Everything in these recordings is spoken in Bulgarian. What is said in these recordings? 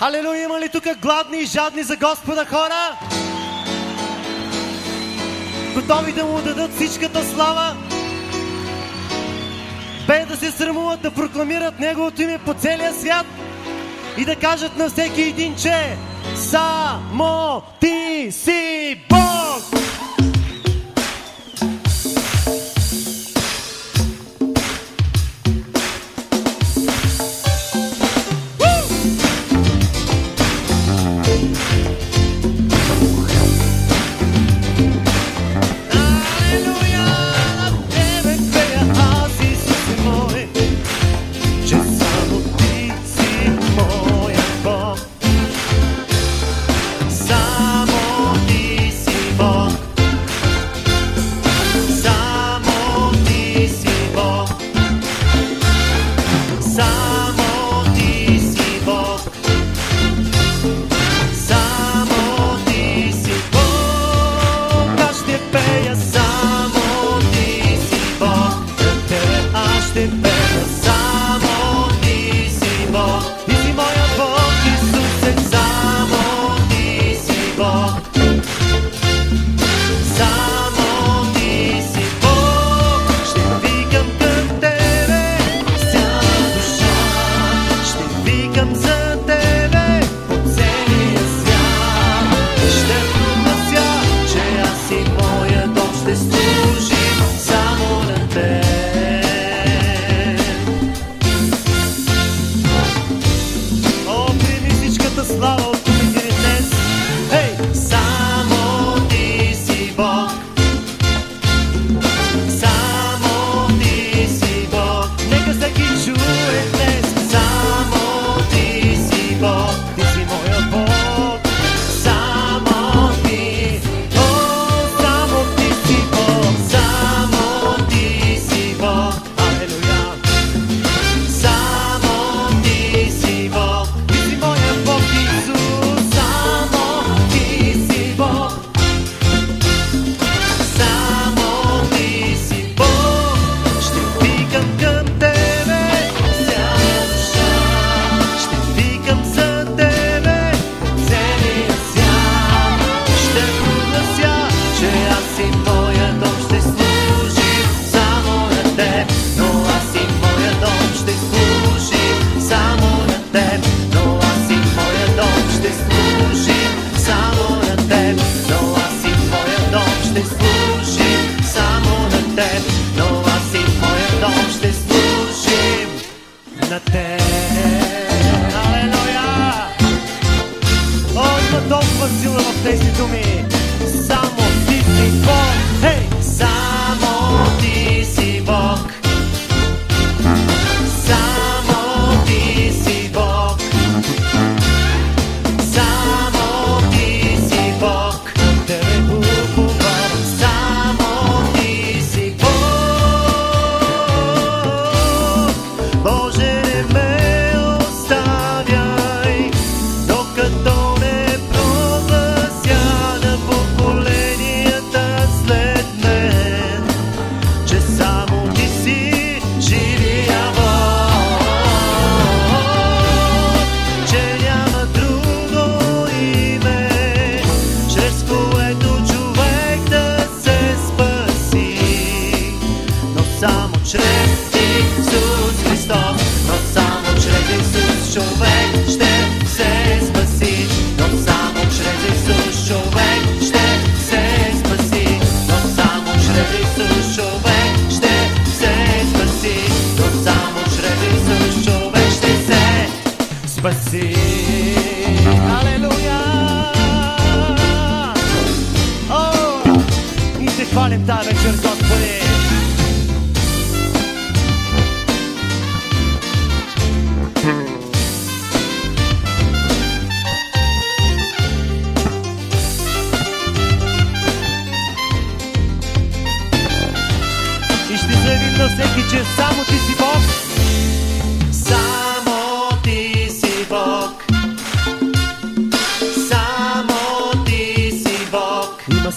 Алелуя, има ли тук гладни и жадни за Господа хора? Готови да му дадат всичката слава? Без да се срамуват да прокламират Неговото име по целия свят и да кажат на всеки един, че само Ти си Бог!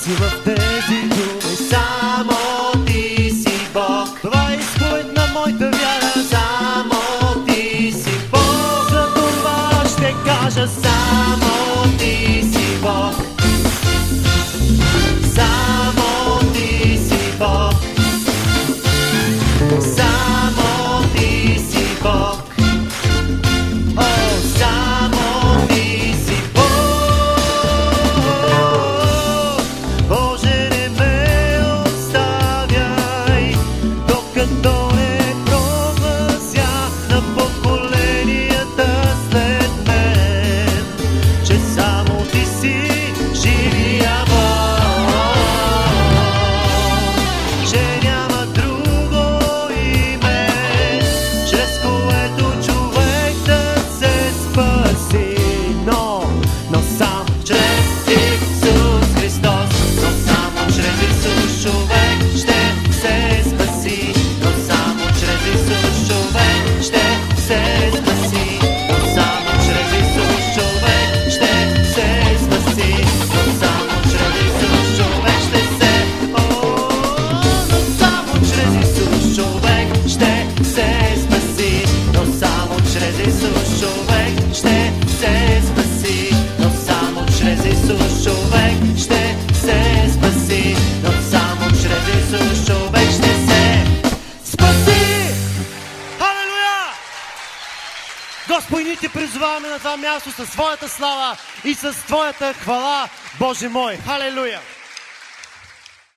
си в тези думи. Само ти си Бог. Това е изповед на моята вяра. Само ти си Бог. За това ще кажа Господи, ние Те призоваваме на това място със своята слава и с Твоята хвала, Боже мой. Халелуя!